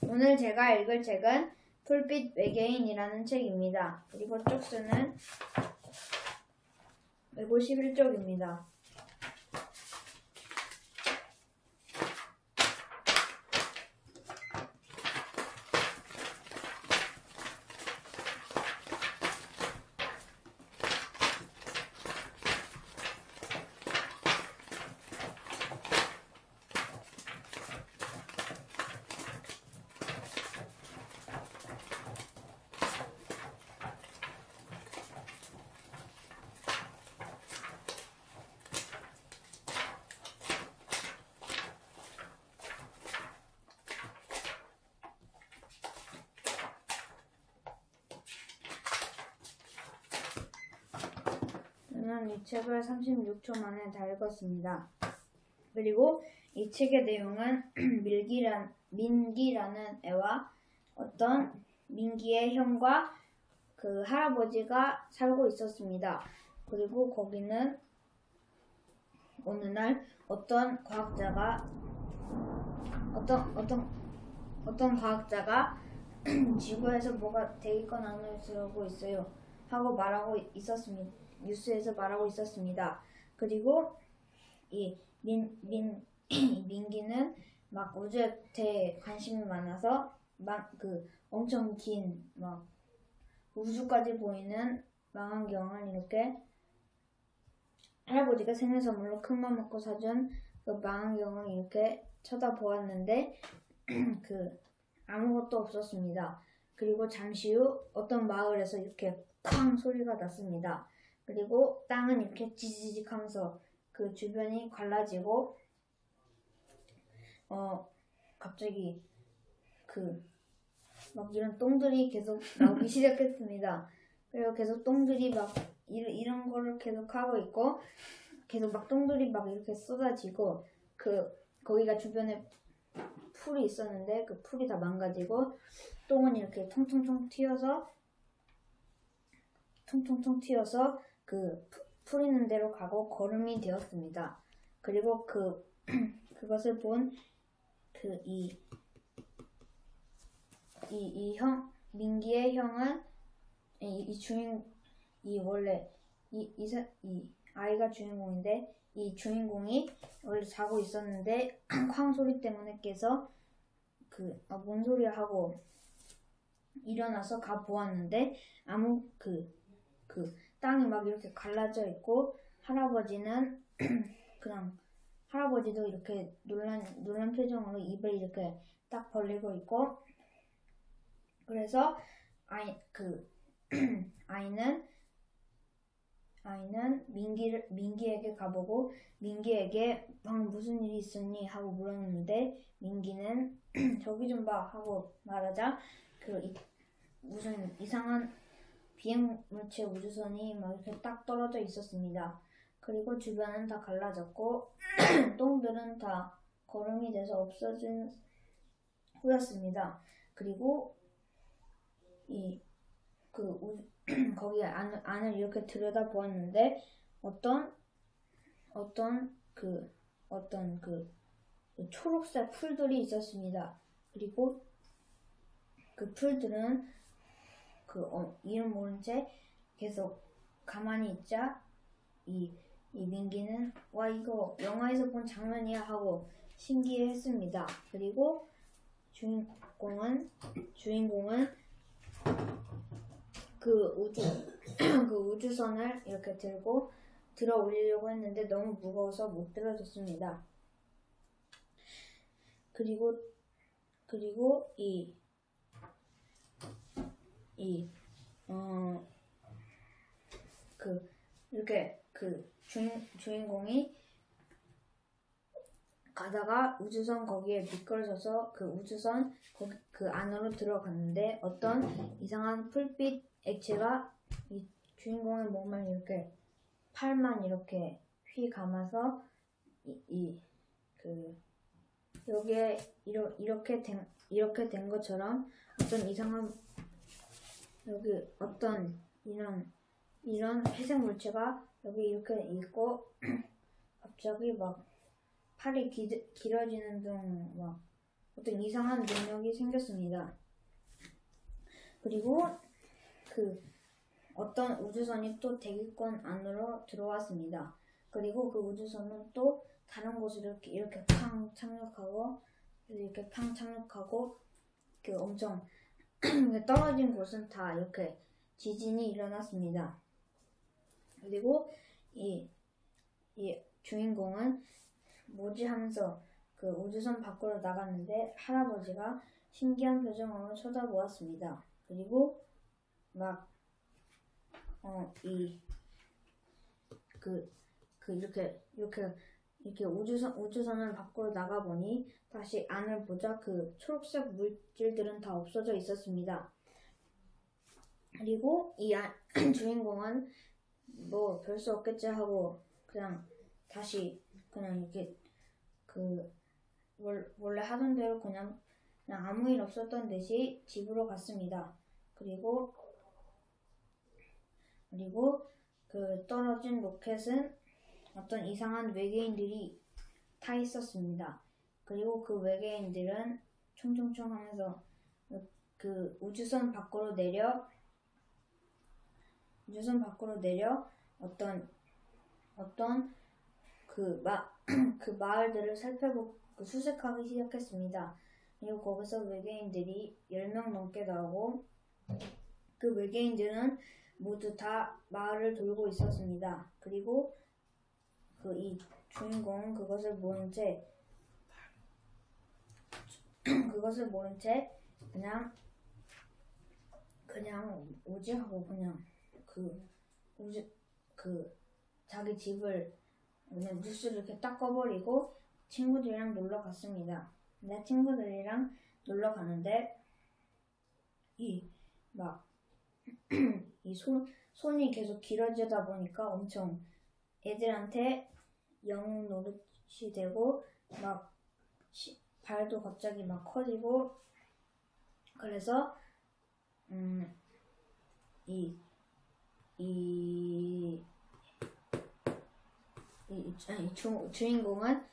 오늘 제가 읽을 책은 풀빛 외계인이라는 책입니다. 그리고 쪽수는 151쪽입니다. 저는 이 책을 36초 만에 다 읽었습니다. 그리고 이 책의 내용은 민기라는 애와 어떤 민기의 형과 그 할아버지가 살고 있었습니다. 그리고 거기는 어느 날 어떤 과학자가 지구에서 뭐가 대기권 안으로 들어오고 있어요 하고 말하고 있었습니다. 뉴스에서 말하고 있었습니다. 그리고 이 민기는 막 우주에 대해 관심이 많아서 그 엄청 긴 막 우주까지 보이는 망원경을 이렇게 할아버지가 생일 선물로 큰맘 먹고 사준 그 망원경을 이렇게 쳐다보았는데 그 아무것도 없었습니다. 그리고 잠시 후 어떤 마을에서 이렇게 쾅 소리가 났습니다. 그리고 땅은 이렇게 지지직 하면서 그 주변이 갈라지고 갑자기 막 이런 똥들이 계속 나오기 시작했습니다. 그리고 계속 똥들이 막 이런 거를 계속 하고 있고 계속 막 똥들이 막 이렇게 쏟아지고 거기가 주변에 풀이 있었는데 그 풀이 다 망가지고 똥은 이렇게 통통통 튀어서 그 풀 있는 데로 가고 거름이 되었습니다. 그리고 그것을 본 민기의 형은 원래 이 아이가 주인공인데 이 주인공이 원래 자고 있었는데 쾅 소리 때문에 깨서 뭔 소리야 하고 일어나서 가 보았는데 땅이 막 이렇게 갈라져 있고 할아버지도 이렇게 놀란 표정으로 입을 이렇게 딱 벌리고 있고 그래서 아이는 민기에게 가보고 민기에게 방금 무슨 일이 있었니 하고 물었는데 민기는 저기 좀 봐 하고 말하자 무슨 이상한 비행물체 우주선이 막 이렇게 딱 떨어져 있었습니다. 그리고 주변은 다 갈라졌고 똥들은 다 거름이 돼서 없어진 후였습니다. 그리고 거기 안을 이렇게 들여다 보았는데 어떤 초록색 풀들이 있었습니다. 그리고 그 풀들은 이름 모른 채 계속 가만히 있자 이 민기는 와 이거 영화에서 본 장면이야 하고 신기해했습니다. 그리고 주인공은 그 우주선을 이렇게 들고 들어 올리려고 했는데 너무 무거워서 못 들어줬습니다. 그리고 이렇게 주인공이 가다가 우주선 거기에 미끄러져서 그 우주선 그 안으로 들어갔는데 어떤 이상한 풀빛 액체가 이 주인공의 몸을 이렇게 팔만 이렇게 휘 감아서 여기에 이렇게 된 것처럼 어떤 이상한 여기 어떤 이런 회색 물체가 여기 이렇게 있고 갑자기 막 팔이 길어지는 둥 막 어떤 이상한 능력이 생겼습니다. 그리고 그 어떤 우주선이 또 대기권 안으로 들어왔습니다. 그리고 그 우주선은 또 다른 곳으로 이렇게 팡 착륙하고 그 엄청 떨어진 곳은 다 이렇게 지진이 일어났습니다. 그리고 이 주인공은 뭐지 하면서 그 우주선 밖으로 나갔는데 할아버지가 신기한 표정으로 쳐다보았습니다. 그리고 막 이렇게 우주선을 밖으로 나가보니 다시 안을 보자 그 초록색 물질들은 다 없어져 있었습니다. 그리고 주인공은 뭐 별 수 없겠지 하고 그냥 다시 그냥 이렇게 원래 하던 대로 그냥 아무 일 없었던 듯이 집으로 갔습니다. 그리고 그 떨어진 로켓은 어떤 이상한 외계인들이 타 있었습니다. 그리고 그 외계인들은 총총총 하면서 그 우주선 밖으로 내려 어떤 그 마을들을 수색하기 시작했습니다. 그리고 거기서 외계인들이 10명 넘게 나오고 그 외계인들은 모두 다 마을을 돌고 있었습니다. 그리고 이 주인공은 그것을 모른 채 그냥 오지 하고 그냥 자기 집을 그냥 뉴스를 이렇게 딱 꺼버리고 친구들이랑 놀러 갔습니다. 근데 친구들이랑 놀러 가는데 손이 계속 길어지다 보니까 엄청 애들한테 영웅 노릇이 되고 막 발도 갑자기 막 커지고 그래서 주인공은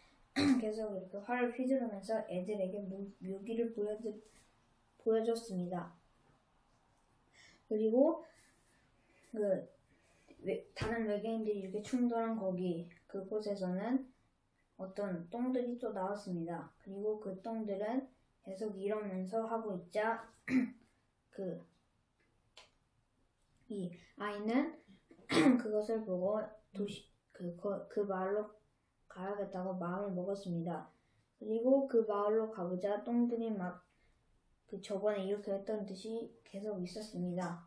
계속 이렇게 활을 휘두르면서 애들에게 묘기를 보여줬습니다. 그리고 다른 외계인들이 이렇게 충돌한 그곳에서는 어떤 똥들이 또 나왔습니다. 그리고 그 똥들은 계속 이러면서 하고 있자 이 아이는 그것을 보고 그 마을로 가야겠다고 마음을 먹었습니다. 그리고 그 마을로 가보자 똥들이 막 저번에 이렇게 했던 듯이 계속 있었습니다.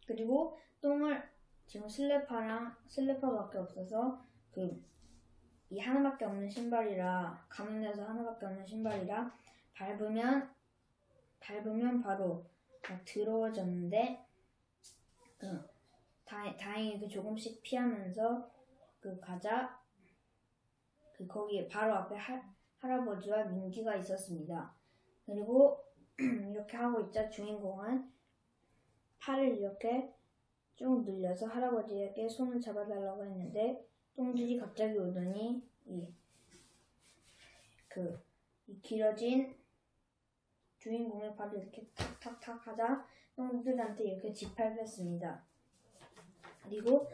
그리고 똥을 지금 슬리퍼밖에 없어서 이 하나밖에 없는 신발이라 가문에서 하나밖에 없는 신발이라 밟으면 바로 더러워졌는데 다행히 조금씩 피하면서 가자 거기에 바로 앞에 할아버지와 민기가 있었습니다. 그리고 이렇게 하고 있자 주인공은 팔을 이렇게 쭉 늘려서 할아버지에게 손을 잡아달라고 했는데 똥들이 갑자기 오더니 이 길어진 주인공의 발을 이렇게 탁탁탁 하자 똥들한테 이렇게 짓밟혔습니다. 그리고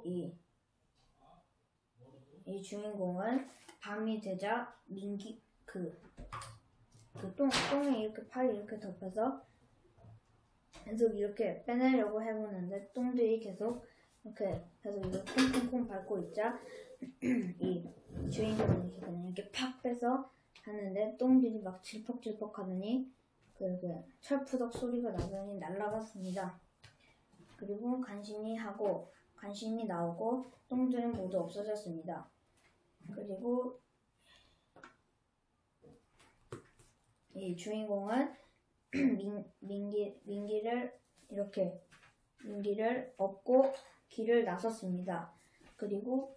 이 주인공은 밤이 되자 민기 똥에 이렇게 팔이 이렇게 덮여서 계속 이렇게 빼내려고 해보는데 똥들이 계속 이걸 콩콩콩 밟고 있자 이 주인공이 그냥 이렇게 팍 빼서 하는데 똥들이 막 질퍽질퍽 하더니 철푸덕 소리가 나더니 날아갔습니다. 그리고 간신히 나오고 똥들은 모두 없어졌습니다. 그리고 이 주인공은 민기를 업고 길을 나섰습니다. 그리고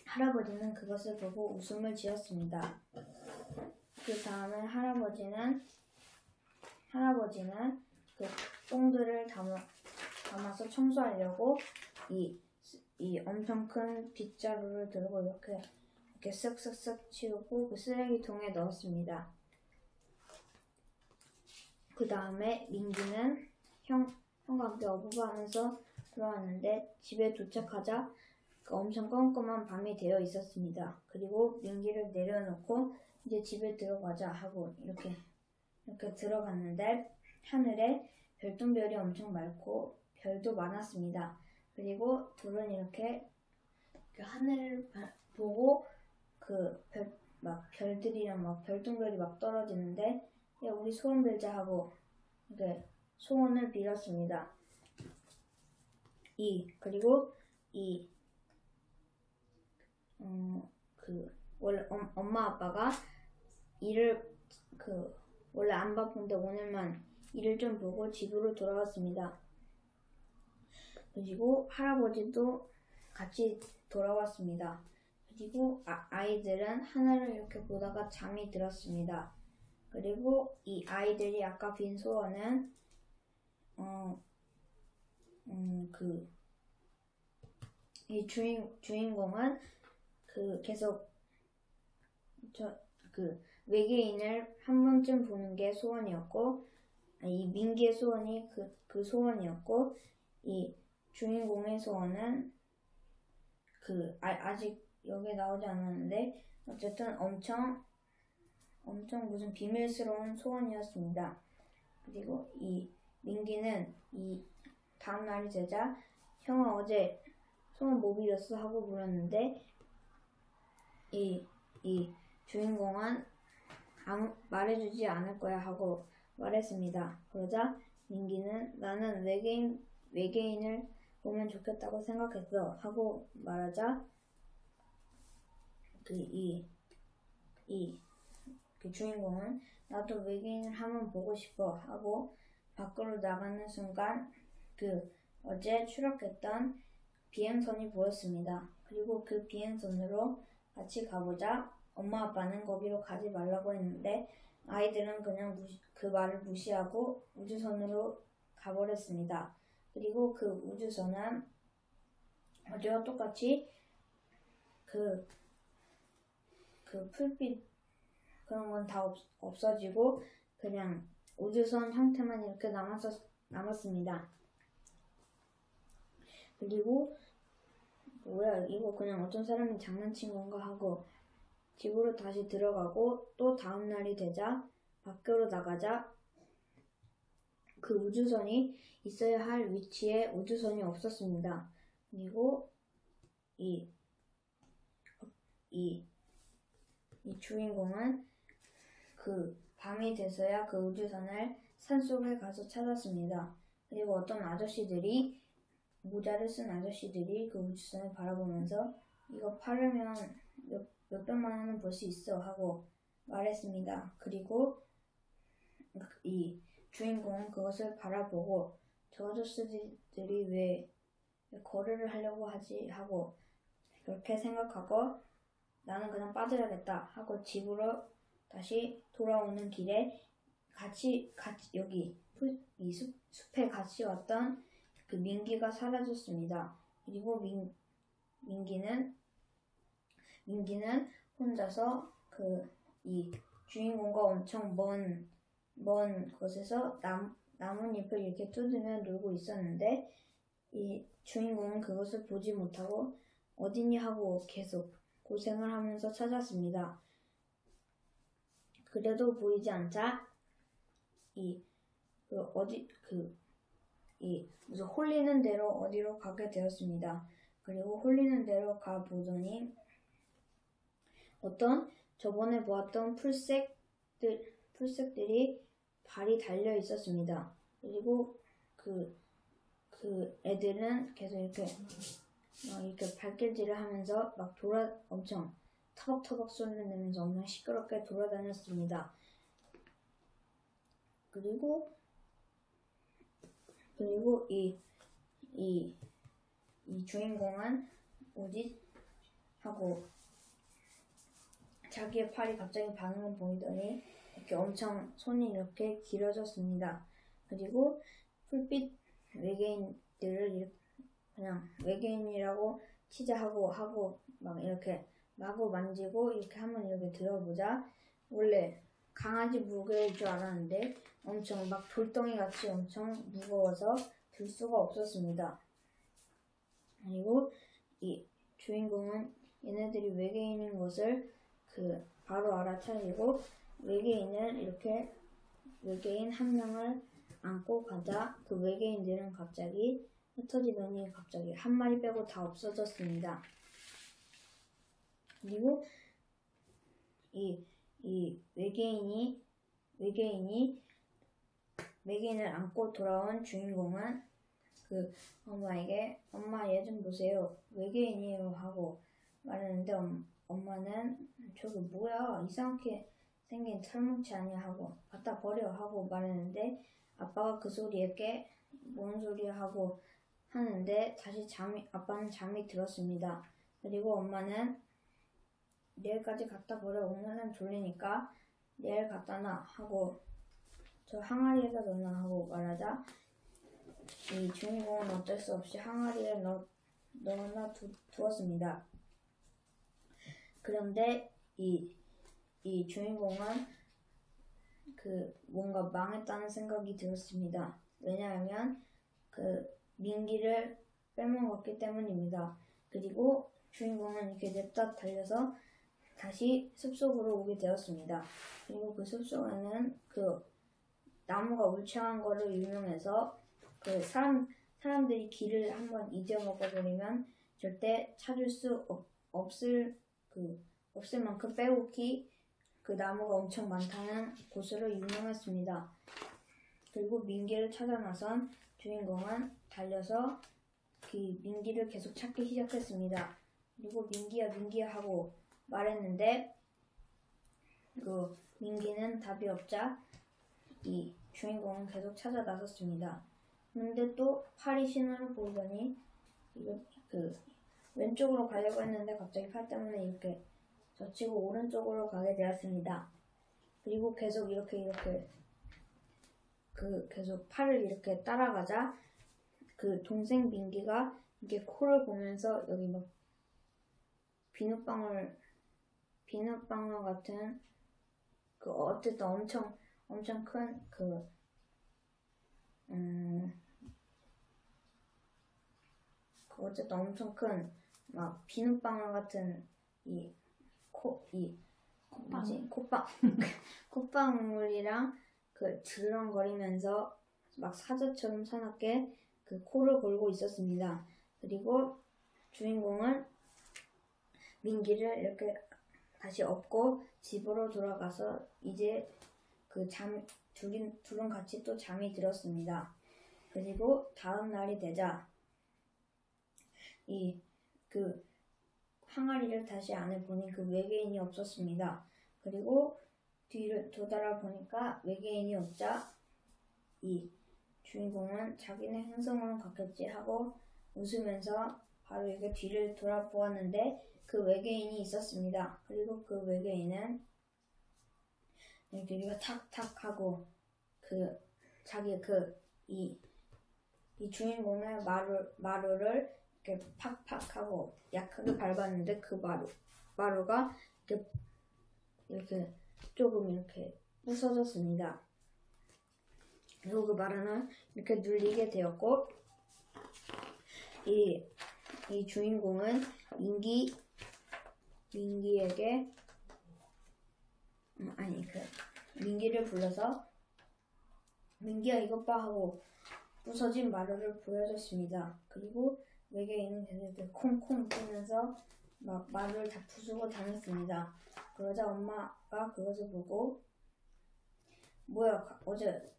할아버지는 그것을 보고 웃음을 지었습니다. 그 다음에 할아버지는 그 똥들을 담아서 청소하려고 이 엄청 큰 빗자루를 들고 이렇게 이렇게 쓱쓱쓱 치우고 그 쓰레기통에 넣었습니다. 그 다음에 민기는 형과 함께 어부바하면서 돌아왔는데 집에 도착하자 엄청 껌껌한 밤이 되어 있었습니다. 그리고 민기를 내려놓고 이제 집에 들어가자 하고 이렇게 들어갔는데 하늘에 별똥별이 엄청 많고 별도 많았습니다. 그리고 둘은 이렇게 하늘을 보고 별들이랑 별똥별이 막 떨어지는데 야, 우리 소원 빌자 하고 이렇게 소원을 빌었습니다. 그리고 원래 엄마 아빠가 일을 원래 안 바쁜데 오늘만 일을 좀 보고 집으로 돌아왔습니다. 그리고 할아버지도 같이 돌아왔습니다. 그리고 아이들은 하늘을 이렇게 보다가 잠이 들었습니다. 그리고 이 아이들이 아까 빈 소원은 이 주인공은 계속 외계인을 한 번쯤 보는 게 소원이었고, 이 민기의 소원이 그 소원이었고, 이 주인공의 소원은 아직 여기에 나오지 않았는데 어쨌든 엄청 무슨 비밀스러운 소원이었습니다. 그리고 이 민기는 이 다음 날이 되자 형아 어제 소원 뭐 빌었어? 하고 물었는데 이 주인공은 말해주지 않을 거야 하고 말했습니다. 그러자 민기는 나는 외계인을 보면 좋겠다고 생각했어 하고 말하자 그 주인공은 나도 외계인을 한번 보고 싶어 하고 밖으로 나가는 순간 어제 추락했던 비행선이 보였습니다. 그리고 그 비행선으로 같이 가보자 엄마 아빠는 거기로 가지 말라고 했는데 아이들은 그냥 그 말을 무시하고 우주선으로 가버렸습니다. 그리고 그 우주선은 어제와 똑같이 풀빛 그런 건 다 없어지고 그냥 우주선 형태만 이렇게 남았습니다. 그리고 뭐야 이거 그냥 어떤 사람이 장난친 건가 하고 집으로 다시 들어가고 또 다음 날이 되자 밖으로 나가자 그 우주선이 있어야 할 위치에 우주선이 없었습니다. 그리고 이 주인공은 밤이 돼서야 그 우주선을 산속에 가서 찾았습니다. 그리고 어떤 모자를 쓴 아저씨들이 그 우주선을 바라보면서 이거 팔으면 몇백만 원은 벌 수 있어 하고 말했습니다. 그리고 이 주인공은 그것을 바라보고 저 아저씨들이 왜 거래를 하려고 하지 하고 그렇게 생각하고 나는 그냥 빠져야겠다 하고 집으로 다시 돌아오는 길에 같이 여기 이 숲에 같이 왔던 그 민기가 사라졌습니다. 그리고 민기는 혼자서 이 주인공과 엄청 먼 곳에서 나뭇잎을 이렇게 뜯으며 놀고 있었는데 이 주인공은 그것을 보지 못하고 어디니 하고 계속 고생을 하면서 찾았습니다. 그래도 보이지 않자 무슨 홀리는 대로 어디로 가게 되었습니다. 그리고 홀리는 대로 가보더니 어떤 저번에 보았던 풀색들이 발이 달려 있었습니다. 그리고 그 애들은 계속 이렇게 발길질을 하면서 막 엄청 터벅터벅 소리를 내면서 엄청 시끄럽게 돌아다녔습니다. 그리고 이 주인공은 뭐지? 하고 자기의 팔이 갑자기 반응을 보이더니 이렇게 엄청 손이 이렇게 길어졌습니다. 그리고 풀빛 외계인들을 그냥 외계인이라고 치자하고 막 이렇게 마구 만지고 이렇게 한번 이렇게 들어보자. 원래 강아지 무게일 줄 알았는데 엄청 막 돌덩이 같이 엄청 무거워서 들 수가 없었습니다. 그리고 이 주인공은 얘네들이 외계인인 것을 바로 알아차리고 외계인을 이렇게 외계인 한 명을 안고 가자 그 외계인들은 갑자기 흩어지더니 갑자기 한 마리 빼고 다 없어졌습니다. 그리고 이 외계인을 안고 돌아온 주인공은 그 엄마에게 엄마 얘 좀 보세요 외계인이에요 하고 말했는데 엄마는 저게 뭐야 이상하게 생긴 털뭉치 아니야 하고 갖다 버려 하고 말했는데 아빠가 그 소리에 깨 뭔 소리야 하고 하는데 다시 아빠는 잠이 들었습니다. 그리고 엄마는 내일까지 갖다 버려 오늘은 졸리니까 내일 갖다 놔 하고 저 항아리에다 넣어놔 하고 말하자 이 주인공은 어쩔 수 없이 항아리에 넣어놔 두었습니다. 그런데 이 주인공은 뭔가 망했다는 생각이 들었습니다. 왜냐하면 민기를 빼먹었기 때문입니다. 그리고 주인공은 이렇게 냅다 달려서 다시 숲속으로 오게 되었습니다. 그리고 그 숲속에는 나무가 울창한 거로 유명해서 사람들이 길을 한번 잊어먹어버리면 절대 찾을 수 없을 만큼 빼곡히 그 나무가 엄청 많다는 곳으로 유명했습니다. 그리고 민기를 찾아 나선 주인공은 달려서 민기를 계속 찾기 시작했습니다. 그리고 민기야 하고 말했는데 민기는 답이 없자 이 주인공은 계속 찾아 나섰습니다. 그런데 또 팔이 신호를 보이더니 왼쪽으로 가려고 했는데 갑자기 팔 때문에 이렇게 젖히고 오른쪽으로 가게 되었습니다. 그리고 계속 이렇게 계속 팔을 이렇게 따라가자 동생 민기가 이렇게 코를 보면서 여기 막 비눗방울 같은 어쨌든 엄청 큰 어쨌든 엄청 큰 막 비눗방울 같은 콧방울이랑 드렁거리면서 막 사자처럼 사납게 코를 골고 있었습니다. 그리고 주인공은 민기를 이렇게 다시 업고 집으로 돌아가서 이제 둘은 같이 또 잠이 들었습니다. 그리고 다음 날이 되자 항아리를 다시 안에 보니 외계인이 없었습니다. 그리고 뒤를 돌아보니까 외계인이 없자 이 주인공은 자기네 행성으로 갔겠지 하고 웃으면서 바로 이렇게 뒤를 돌아보았는데 외계인이 있었습니다. 그리고 외계인은 이렇게 탁탁 하고 자기 이 주인공의 마루를 이렇게 팍팍 하고 약하게 밟았는데 마루가 이렇게 조금 이렇게 부서졌습니다. 그리고 마루는 이렇게 눌리게 되었고 이 주인공은 민기에게 민기를 불러서 민기야 이것 봐 하고 부서진 마루를 보여줬습니다. 그리고 외계인은 걔네들 콩콩 뛰면서 막 마루를 다 부수고 다녔습니다. 그러자 엄마가 그것을 보고 뭐야 어제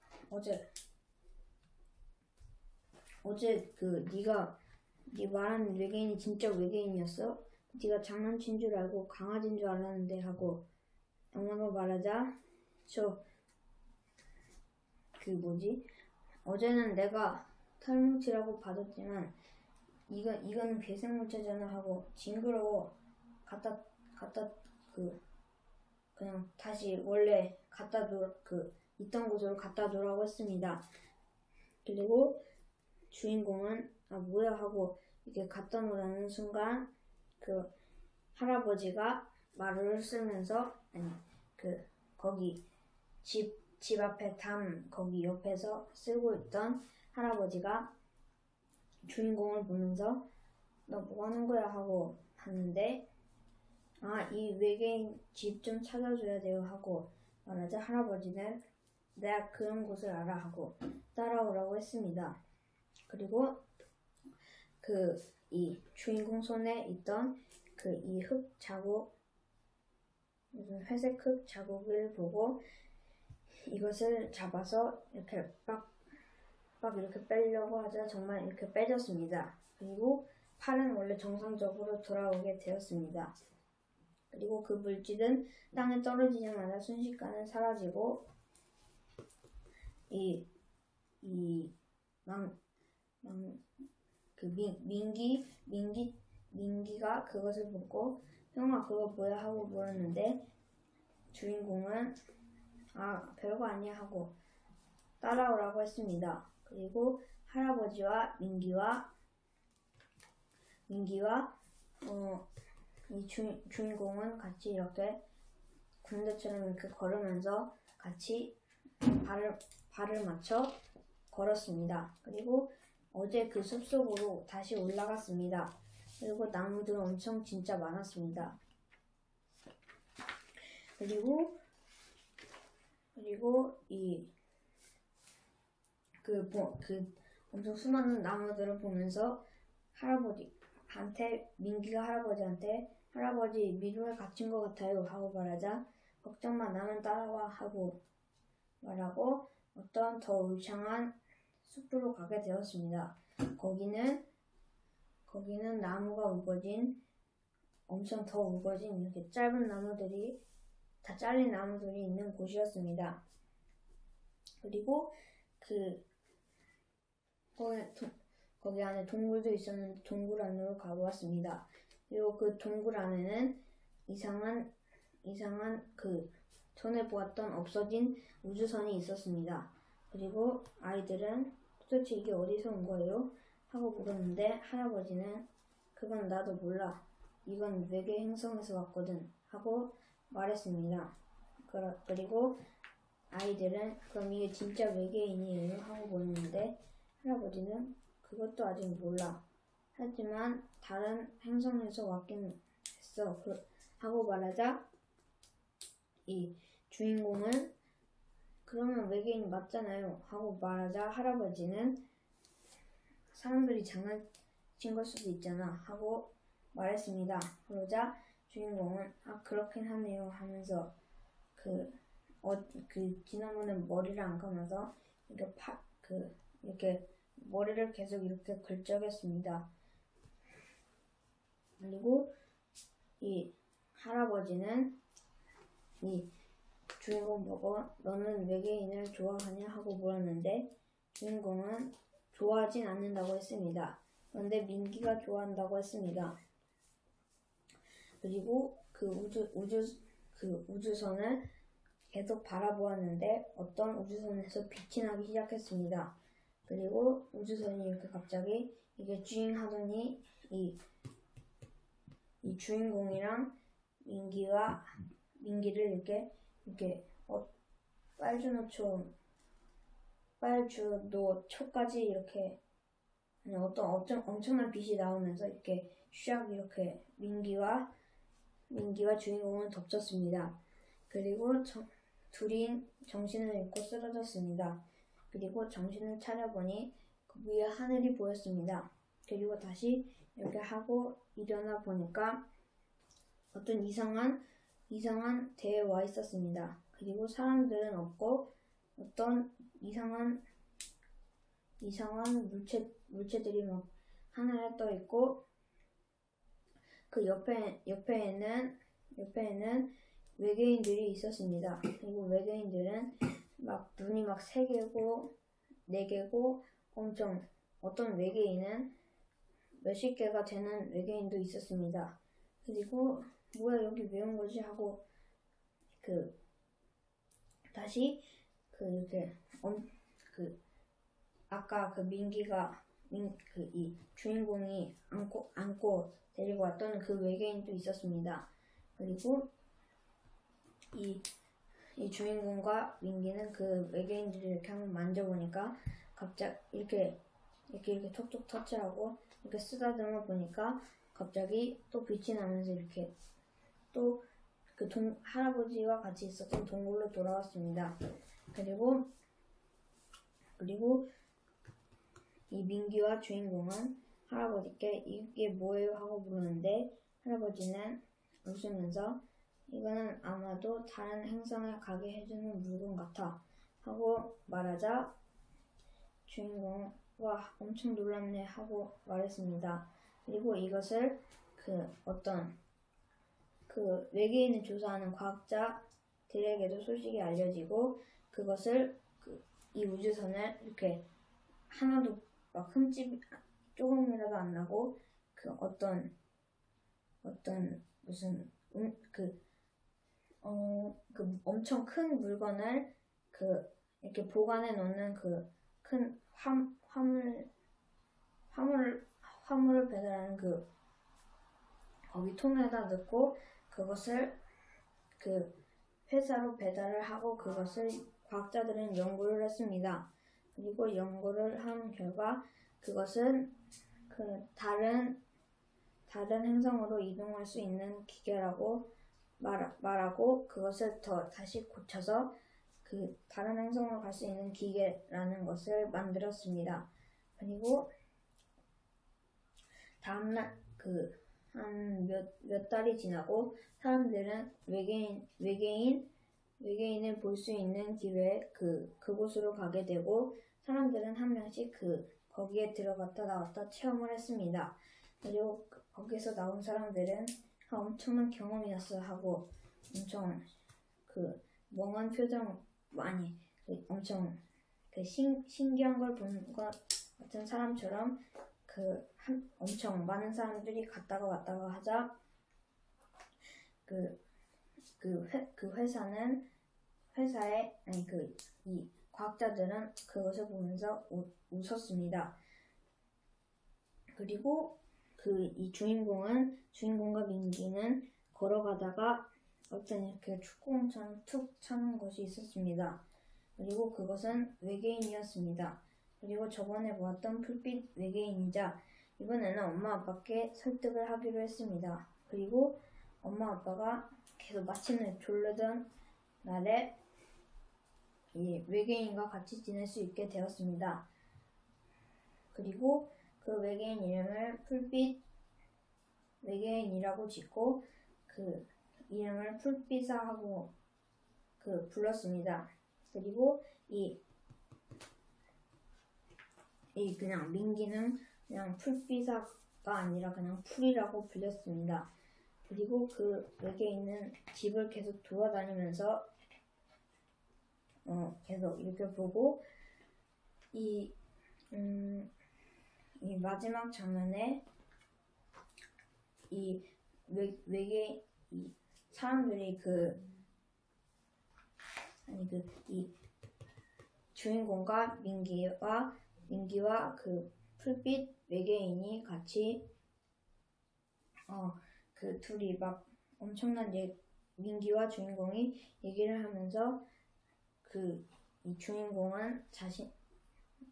네 말하는 외계인이 진짜 외계인이었어? 네가 장난친 줄 알고 강아지인 줄 알았는데 하고 엄마가 말하자 어제는 내가 털뭉치라고 봐줬지만 이거는 배생물체잖아 하고 징그러워 그냥 다시 원래 있던 곳으로 갖다 놓으라고 했습니다. 그리고 주인공은 뭐야 하고 이렇게 갖다 놓으라는 순간 할아버지가 마루를 쓸면서 거기 집 앞에 담 거기 옆에서 쓰고 있던 할아버지가 주인공을 보면서 너 뭐 하는 거야 하고 하는데 이 외계인 집 좀 찾아줘야 돼요 하고 말하자 할아버지는 내가 그런 곳을 알아 하고 따라오라고 했습니다. 그리고 이 주인공 손에 있던 이 흙 자국 무슨 회색 흙 자국을 보고 이것을 잡아서 이렇게 막 이렇게 빼려고 하자 정말 이렇게 빼졌습니다. 그리고 팔은 원래 정상적으로 돌아오게 되었습니다. 그리고 그 물질은 땅에 떨어지자마자 순식간에 사라지고 민기가 그것을 보고 형아 그거 뭐야 하고 물었는데 주인공은 별거 아니야 하고 따라오라고 했습니다. 그리고 할아버지와 민기와 이 주인공은 같이 이렇게 군대처럼 이렇게 걸으면서 같이 발을 맞춰 걸었습니다. 그리고 어제 그 숲속으로 다시 올라갔습니다. 그리고 나무들은 엄청 진짜 많았습니다. 그리고 엄청 수많은 나무들을 보면서 민기가 할아버지한테 할아버지 미로에 갇힌 것 같아요 하고 말하자 걱정마 나만 따라와 하고 말하고 어떤 더 울창한 숲으로 가게 되었습니다. 거기는 나무가 엄청 더 우거진 이렇게 짧은 나무들이 다 잘린 나무들이 있는 곳이었습니다. 그리고 거기 안에 동굴도 있었는데 동굴 안으로 가보았습니다. 그리고 그 동굴 안에는 이상한 전에 보았던 없어진 우주선이 있었습니다. 그리고 아이들은 도대체 이게 어디서 온 거예요? 하고 물었는데 할아버지는 그건 나도 몰라. 이건 외계 행성에서 왔거든 하고 말했습니다. 그리고 아이들은 그럼 이게 진짜 외계인이에요? 하고 물었는데 할아버지는 그것도 아직 몰라. 하지만 다른 행성에서 왔긴 했어. 하고 말하자 이 주인공은 그러면 외계인 맞잖아요. 하고 말하자 할아버지는 사람들이 장난친 걸 수도 있잖아. 하고 말했습니다. 그러자 주인공은 그렇긴 하네요 하면서 지난번에 머리를 안 감아서 이렇게 머리를 계속 이렇게 긁적였습니다. 그리고 이 할아버지는 이 주인공 보고 너는 외계인을 좋아하냐 하고 물었는데 주인공은 좋아하진 않는다고 했습니다. 그런데 민기가 좋아한다고 했습니다. 그리고 우주선을 계속 바라보았는데 어떤 우주선에서 빛이 나기 시작했습니다. 그리고 우주선이 이렇게 갑자기 이게 주행하더니 이 주인공이랑 민기를 이렇게 빨주노초까지 이렇게 어떤 엄청난 빛이 나오면서 이렇게 샥 이렇게 민기와 주인공은 덮쳤습니다. 그리고 둘이 정신을 잃고 쓰러졌습니다. 그리고 정신을 차려보니 그 위에 하늘이 보였습니다. 그리고 다시 이렇게 하고 일어나 보니까 어떤 이상한 데에 와 있었습니다. 그리고 사람들은 없고 어떤 이상한 물체들이 막 하늘에 떠 있고 그 옆에에는 외계인들이 있었습니다. 그리고 외계인들은 막 눈이 막 3개고 4개고 엄청 어떤 외계인은 몇십 개가 되는 외계인도 있었습니다. 그리고 뭐야 여기 왜 온 거지 하고 다시 아까 민기가 이 주인공이 안고 데리고 왔던 그 외계인도 있었습니다. 그리고 이 주인공과 민기는 그 외계인들을 이렇게 한번 만져보니까 갑자기 이렇게 톡톡 터치하고 이렇게 쓰다듬어 보니까 갑자기 또 빛이 나면서 이렇게 또 그 할아버지와 같이 있었던 동굴로 돌아왔습니다. 그리고 이 민기와 주인공은 할아버지께 이게 뭐예요? 하고 물었는데 할아버지는 웃으면서 이거는 아마도 다른 행성에 가게 해주는 물건 같아 하고 말하자 주인공 와 엄청 놀랍네 하고 말했습니다. 그리고 이것을 그 외계인을 조사하는 과학자들에게도 소식이 알려지고 그것을 이 우주선을 이렇게 하나도 막 흠집 조금이라도 안 나고 그 어떤 무슨 그 엄청 큰 물건을 이렇게 보관해 놓는 그 큰 화물을 배달하는 거기 통에다 넣고 그것을 그 회사로 배달을 하고 그것을 과학자들은 연구를 했습니다. 그리고 연구를 한 결과 그것은 다른 행성으로 이동할 수 있는 기계라고 말하고 그것을 다시 고쳐서 다른 행성으로 갈 수 있는 기계라는 것을 만들었습니다. 그리고 다음날 한 몇 달이 지나고 사람들은 외계인을 볼 수 있는 기회에 그곳으로 가게 되고 사람들은 한 명씩 거기에 들어갔다 나왔다 체험을 했습니다. 그리고 거기서 나온 사람들은 엄청난 경험이었어 하고 엄청 멍한 표정 엄청 신기한 걸 본 것 같은 사람처럼 엄청 많은 사람들이 갔다가 왔다가 하자 이 과학자들은 그것을 보면서 웃었습니다. 그리고 이 주인공과 민기는 걸어가다가 어떤 이렇게 축구공처럼 툭 차는 것이 있었습니다. 그리고 그것은 외계인이었습니다. 그리고 저번에 보았던 풀빛 외계인이자 이번에는 엄마 아빠께 설득을 하기로 했습니다. 그리고 엄마 아빠가 계속 마침내 졸르던 날에 이 외계인과 같이 지낼 수 있게 되었습니다. 그리고 그 외계인 이름을 풀빛 외계인이라고 짓고 그 이름을 풀빛아 하고 불렀습니다. 그리고 그냥 민기는 그냥 풀빛아가 아니라 그냥 풀이라고 불렸습니다. 그리고 그 외계인은 집을 계속 돌아다니면서 계속 이렇게 보고 이 마지막 장면에 이 사람들이 이 주인공과 민기와 그 풀빛 외계인이 같이 둘이 막 엄청난 민기와 주인공이 얘기를 하면서 이 주인공은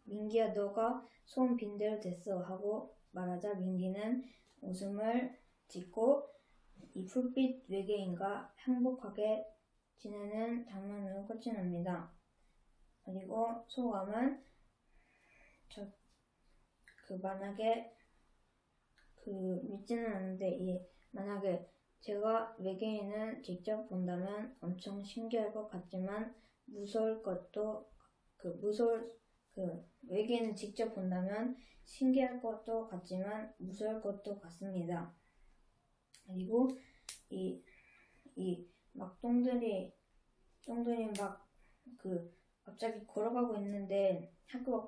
민기야 너가 소원 빈 대로 됐어 하고 말하자 민기는 웃음을 짓고 이 풀빛 외계인과 행복하게 지내는 장면으로 끝이 납니다. 그리고 소감은 만약에 믿지는 않는데 만약에 제가 외계인을 직접 본다면 엄청 신기할 것 같지만 무서울 것도 외계인을 직접 본다면 신기할 것도 같지만 무서울 것도 같습니다. 그리고 막 똥들이 막 갑자기 걸어가고 있는데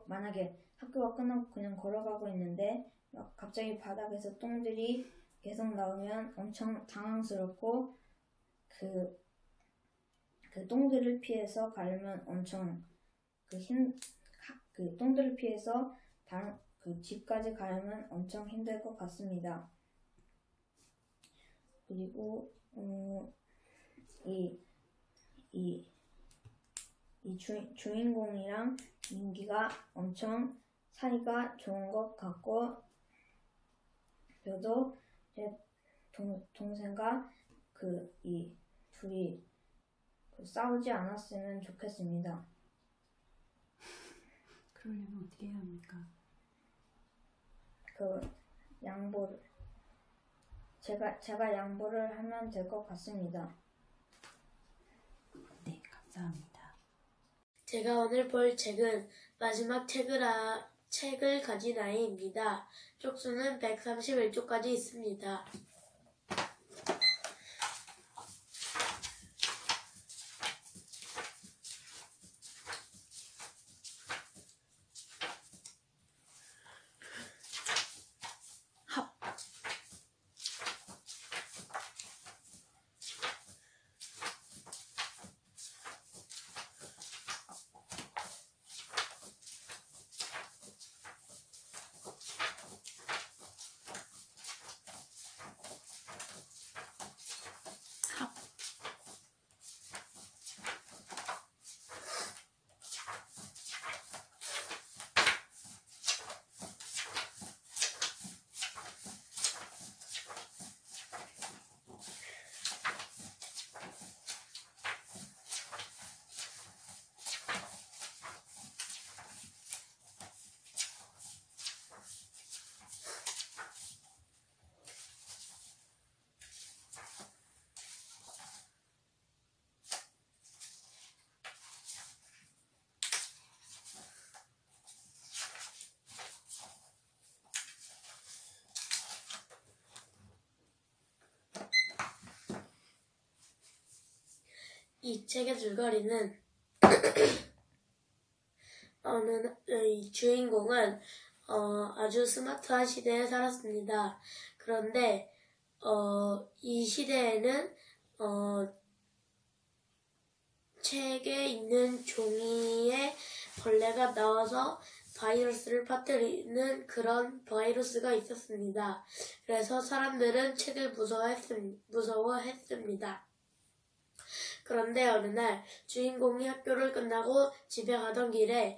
만약에 학교가 끝나고 그냥 걸어가고 있는데 막 갑자기 바닥에서 똥들이 계속 나오면 엄청 당황스럽고 그 똥들을 피해서 가려면 엄청 똥들을 피해서 그 집까지 가려면 엄청 힘들 것 같습니다. 그리고 주인공이랑 민기가 엄청 사이가 좋은 것 같고, 저도 제 동생과 이 둘이 싸우지 않았으면 좋겠습니다. 그러려면 어떻게 해야 합니까? 양보를 제가 양보를 하면 될 것 같습니다. 네, 감사합니다. 제가 오늘 볼 책은 마지막 책을 가진 아이입니다. 쪽수는 131쪽까지 있습니다. 이 책의 줄거리는 이 주인공은 아주 스마트한 시대에 살았습니다. 그런데 이 시대에는 책에 있는 종이에 벌레가 나와서 바이러스를 퍼뜨리는 그런 바이러스가 있었습니다. 그래서 사람들은 책을 무서워했습니다. 그런데 어느 날 주인공이 학교를 끝나고 집에 가던 길에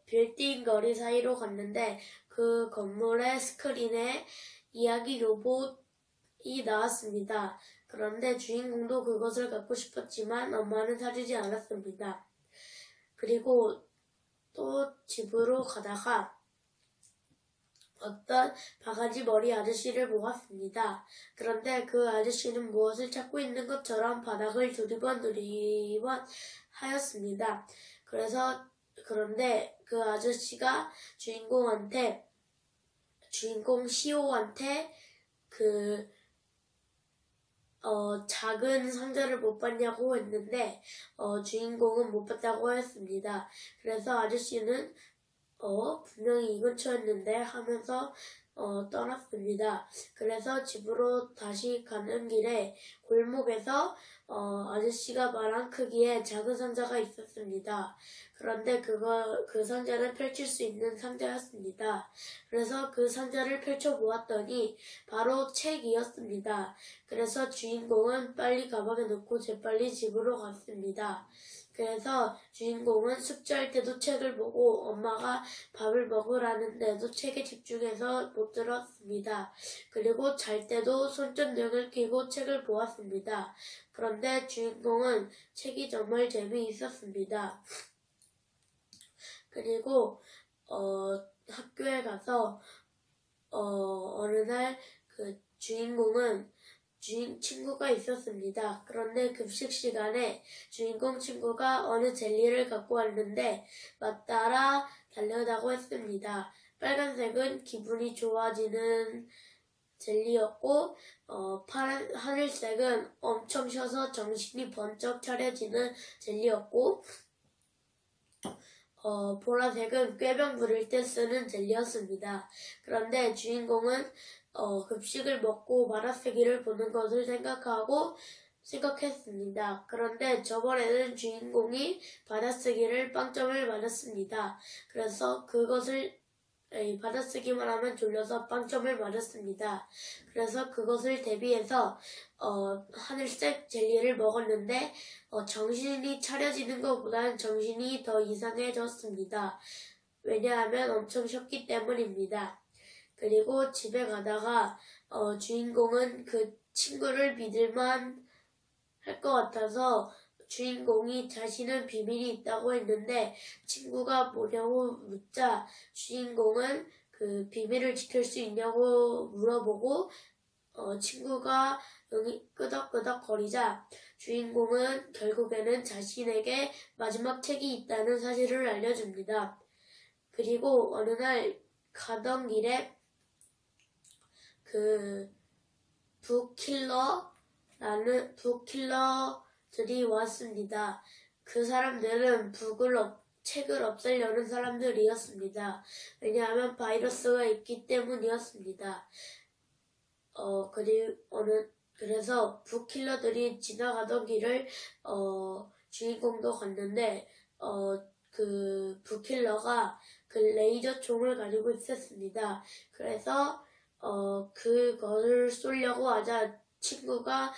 빌딩 거리 사이로 갔는데 그 건물의 스크린에 이야기 로봇이 나왔습니다. 그런데 주인공도 그것을 갖고 싶었지만 엄마는 사주지 않았습니다. 그리고 또 집으로 가다가 어떤 바가지 머리 아저씨를 보았습니다. 그런데 그 아저씨는 무엇을 찾고 있는 것처럼 바닥을 두리번 하였습니다. 그런데 그 아저씨가 주인공 시오한테 작은 상자를 못 봤냐고 했는데, 주인공은 못 봤다고 했습니다. 그래서 아저씨는 분명히 이 근처였는데 하면서 떠났습니다. 그래서 집으로 다시 가는 길에 골목에서 아저씨가 말한 크기의 작은 상자가 있었습니다. 그런데 그 상자는 펼칠 수 있는 상자였습니다. 그래서 그 상자를 펼쳐보았더니 바로 책이었습니다. 그래서 주인공은 빨리 가방에 넣고 재빨리 집으로 갔습니다. 그래서 주인공은 숙제할 때도 책을 보고 엄마가 밥을 먹으라는데도 책에 집중해서 못 들었습니다. 그리고 잘 때도 손전등을 켜고 책을 보았습니다. 그런데 주인공은 책이 정말 재미있었습니다. 그리고 학교에 가서 어느 날 그 주인공은 친구가 있었습니다. 그런데 급식 시간에 주인공 친구가 어느 젤리를 갖고 왔는데 맛 따라 달려다고 했습니다. 빨간색은 기분이 좋아지는 젤리였고 하늘색은 엄청 쉬어서 정신이 번쩍 차려지는 젤리였고 보라색은 꾀병 부릴 때 쓰는 젤리였습니다. 그런데 주인공은 급식을 먹고 마라쓰기를 보는 것을 생각했습니다. 그런데 저번에는 주인공이 받아쓰기를 빵점을 맞았습니다. 그래서 그것을 받아쓰기만 하면 졸려서 빵점을 맞았습니다. 그래서 그것을 대비해서 하늘색 젤리를 먹었는데 정신이 차려지는 것보다는 정신이 더 이상해졌습니다. 왜냐하면 엄청 쉬었기 때문입니다. 그리고 집에 가다가 주인공은 그 친구를 믿을만 할 것 같아서 주인공이 자신은 비밀이 있다고 했는데 친구가 뭐냐고 묻자 주인공은 그 비밀을 지킬 수 있냐고 물어보고 친구가 응이 끄덕끄덕 거리자 주인공은 결국에는 자신에게 마지막 책이 있다는 사실을 알려줍니다. 그리고 어느 날 가던 길에 그 북킬러들이 왔습니다. 그 사람들은 책을 없애려는 사람들이었습니다. 왜냐하면 바이러스가 있기 때문이었습니다. 그래서 북킬러들이 지나가던 길을 주인공도 갔는데 그 북킬러가 그 레이저 총을 가지고 있었습니다. 그래서 그것을 쏘려고 하자 친구가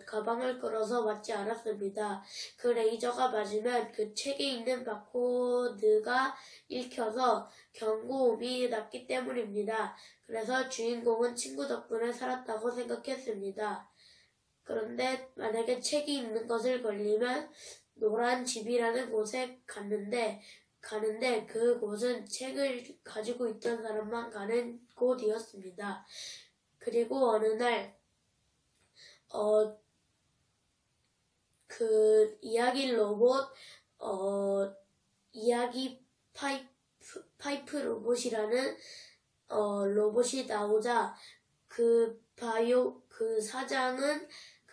가방을 끌어서 맞지 않았습니다. 그 레이저가 맞으면 그 책에 있는 바코드가 읽혀서 경고음이 났기 때문입니다. 그래서 주인공은 친구 덕분에 살았다고 생각했습니다. 그런데 만약에 책이 있는 것을 걸리면 노란 집이라는 곳에 가는데 그곳은 책을 가지고 있던 사람만 가는 곳이었습니다. 그리고 어느 날 그 이야기 로봇 이야기 파이프 로봇이라는 로봇이 나오자 그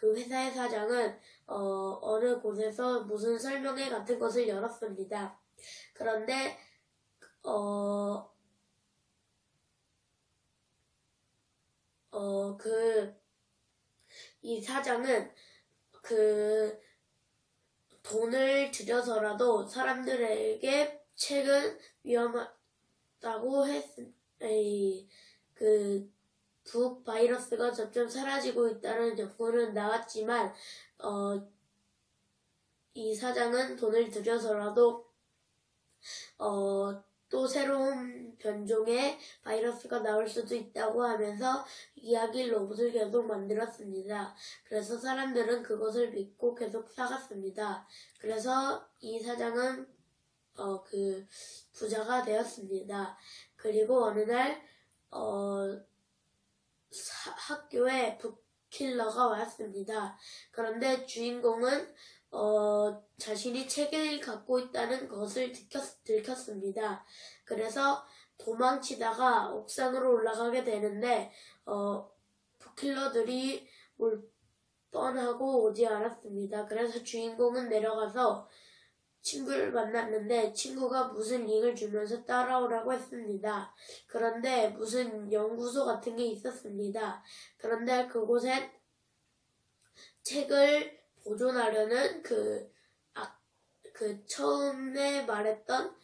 회사의 사장은 어느 곳에서 무슨 설명회 같은 것을 열었습니다. 그런데 이 사장은 그 돈을 들여서라도 사람들에게 책은 위험하다고 그 북 바이러스가 점점 사라지고 있다는 연구는 나왔지만 이 사장은 돈을 들여서라도 또 새로운 변종의 바이러스가 나올 수도 있다고 하면서 이야기 로봇을 계속 만들었습니다. 그래서 사람들은 그것을 믿고 계속 사갔습니다. 그래서 이 사장은 그 부자가 되었습니다. 그리고 어느 날 학교에 북킬러가 왔습니다. 그런데 주인공은 자신이 책을 갖고 있다는 것을 들켰습니다. 그래서 도망치다가 옥상으로 올라가게 되는데 북킬러들이 올 뻔하고 오지 않았습니다. 그래서 주인공은 내려가서 친구를 만났는데 친구가 무슨 링을 주면서 따라오라고 했습니다. 그런데 무슨 연구소 같은 게 있었습니다. 그런데 그곳엔 책을 보존하려는 그 처음에 말했던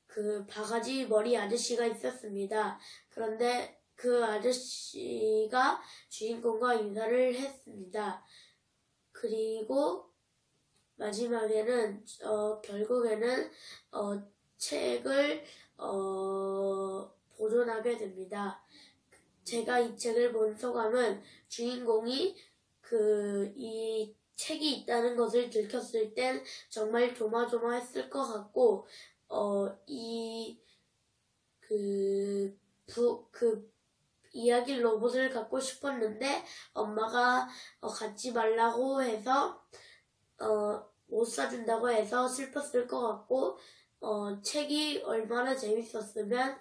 그 바가지 머리 아저씨가 있었습니다. 그런데 그 아저씨가 주인공과 인사를 했습니다. 그리고 마지막에는 결국에는 책을 보존하게 됩니다. 제가 이 책을 본 소감은 주인공이 이 책이 있다는 것을 들켰을 땐 정말 조마조마했을 것 같고 이야기 로봇을 갖고 싶었는데 엄마가 갖지 말라고 해서 못 사준다고 해서 슬펐을 것 같고 책이 얼마나 재밌었으면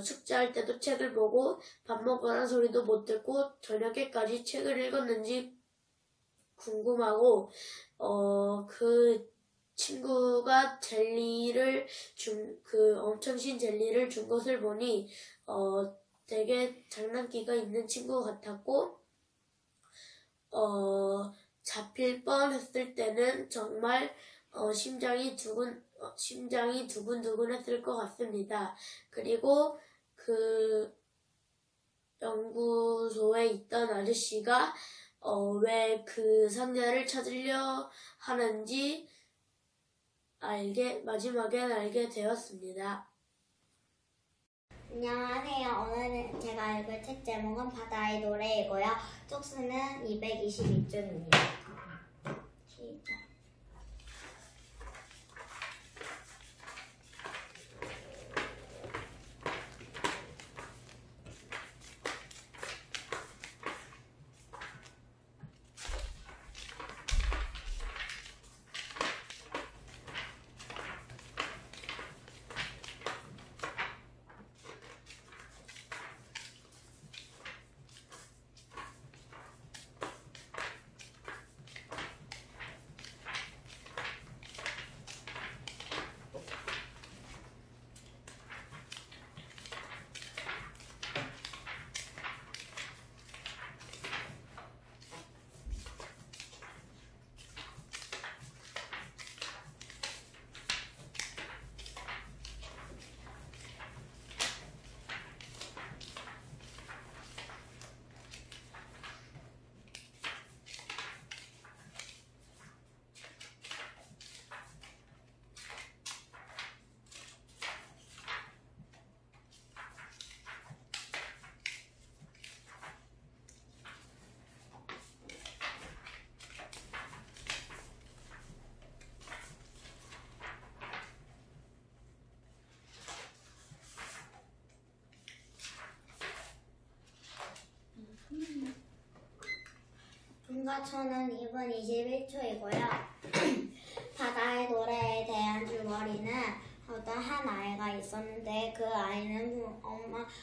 숙제할 때도 책을 보고 밥 먹으라는 소리도 못 듣고 저녁에까지 책을 읽었는지 궁금하고 그 친구가 엄청 신 젤리를 준 것을 보니 되게 장난기가 있는 친구 같았고 잡힐 뻔했을 때는 정말 심장이 심장이 두근두근했을 것 같습니다. 그리고 그 연구소에 있던 아저씨가 왜 그 상자를 찾으려 하는지 마지막엔 알게 되었습니다. 안녕하세요. 오늘은 제가 읽을 책 제목은 바다의 노래이고요. 쪽수는 222쪽입니다. 시작. 분가초는 2분 21초이고요. 바다의 노래에 대한 줄거리는 어떤 한 아이가 있었는데 그 아이는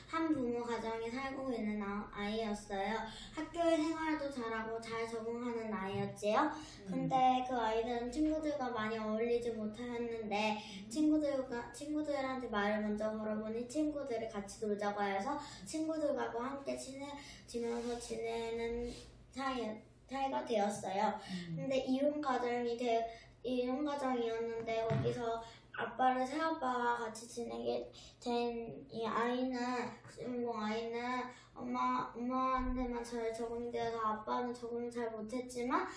한 부모 가정에 살고 있는 아이였어요. 학교의 생활도 잘하고 잘 적응하는 아이였지요. 근데 그 아이는 친구들과 많이 어울리지 못하였는데 친구들한테 말을 먼저 걸어보니 친구들이 같이 놀자고 해서 친구들과 함께 친해지면서 지내는 사이가 되었어요. 근데 이혼 가정이었는데 거기서 새아빠와 같이 지내게 된 이 아이는, 주인공 아이는 엄마한테만 잘 적응되어서 아빠는 적응을 잘 못했지만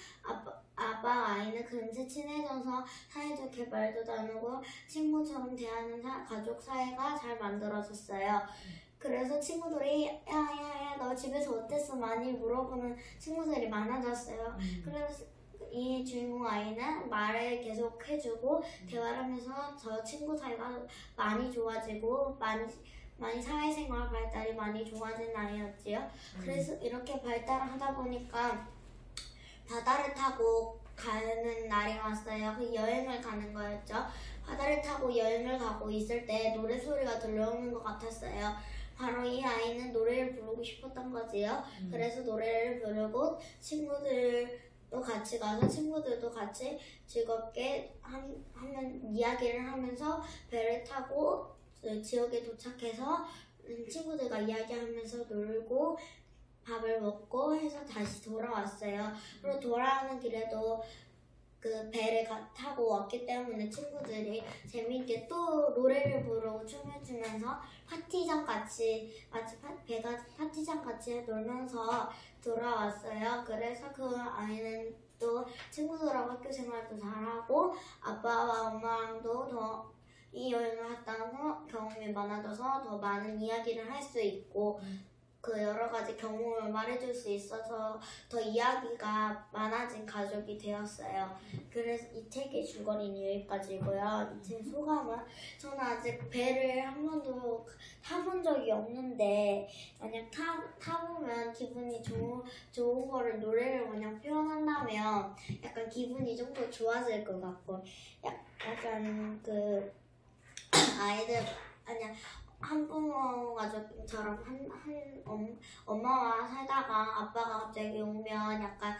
아빠와 아이는 금세 친해져서 사이좋게 말도 나누고 친구처럼 대하는 가족 사이가 잘 만들어졌어요. 그래서 친구들이 야야야 너 집에서 어땠어? 많이 물어보는 친구들이 많아졌어요. 그래서 이 주인공 아이는 말을 계속 해주고 대화를 하면서 저 친구 사이가 많이 좋아지고 많이 사회생활 발달이 많이 좋아진 아이였지요. 그래서 이렇게 발달을 하다 보니까 바다를 타고 가는 날이 왔어요. 그 여행을 가는 거였죠. 바다를 타고 여행을 가고 있을 때 노래소리가 들려오는 것 같았어요. 바로 이 아이는 노래를 부르고 싶었던 거지요. 그래서 노래를 부르고 친구들도 같이 가서 친구들도 같이 즐겁게 이야기를 하면서 배를 타고 지역에 도착해서 친구들과 이야기하면서 놀고 밥을 먹고 해서 다시 돌아왔어요. 그리고 돌아오는 길에도 그 배를 타고 왔기 때문에 친구들이 재미있게 또 노래를 부르고 춤을 추면서 파티장 같이 마치 배가 파티장 같이 놀면서 돌아왔어요. 그래서 그 아이는 또 친구들하고 학교 생활도 잘하고 아빠와 엄마랑도 더 이 여행을 갔다는 경험이 많아져서 더 많은 이야기를 할 수 있고 그 여러 가지 경험을 말해줄 수 있어서 더 이야기가 많아진 가족이 되었어요. 그래서 이 책의 줄거리는 여기까지고요. 이 책 소감은 저는 아직 배를 한 번도 타본 적이 없는데 만약 타보면 기분이 좋은 거를 노래를 그냥 표현한다면 약간 기분이 좀 더 좋아질 것 같고 약간 그 아이들 한부모 가족처럼 엄마와 살다가 아빠가 갑자기 오면 약간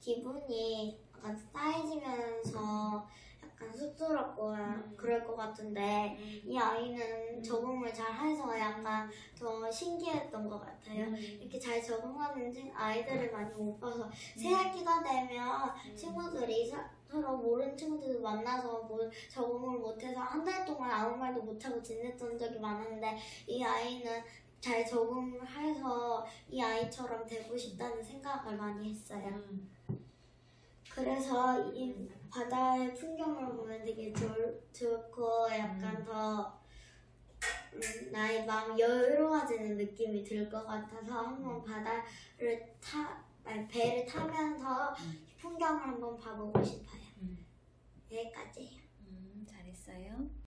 기분이 약간 쌓여지면서 약간 쑥스럽고 그럴 것 같은데 이 아이는 적응을 잘 해서 약간 더 신기했던 것 같아요. 이렇게 잘 적응하는 아이들을 많이 못 봐서 새 학기가 되면 친구들이 서로 모르는 친구들도 만나서 뭐 적응을 못해서 한 달 동안 아무 말도 못하고 지냈던 적이 많았는데 이 아이는 잘 적응을 해서 이 아이처럼 되고 싶다는 생각을 많이 했어요. 그래서 이 바다의 풍경을 보면 되게 좋고 약간 더 나의 마음이 여유로워지는 느낌이 들 것 같아서 한번 배를 타면서 풍경을 한번 봐보고 싶어요. 여기까지예요. 잘했어요.